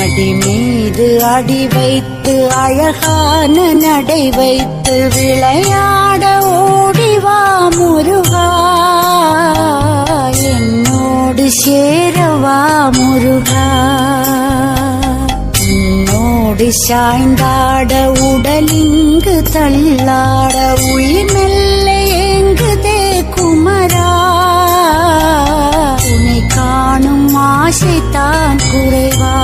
மடி மீது அடி வைத்து அழகான நடை வைத்து விளையாட ஓடிவா முருகா, என்னோடு சேரவா முருகா. உன்னோடு சாய்ந்தாட உடலிங்கு தள்ளாட உயிர் மெல்ல ஏங்குதே குமரா, உன்னை காணும் ஆசைத்தான் குறைவா.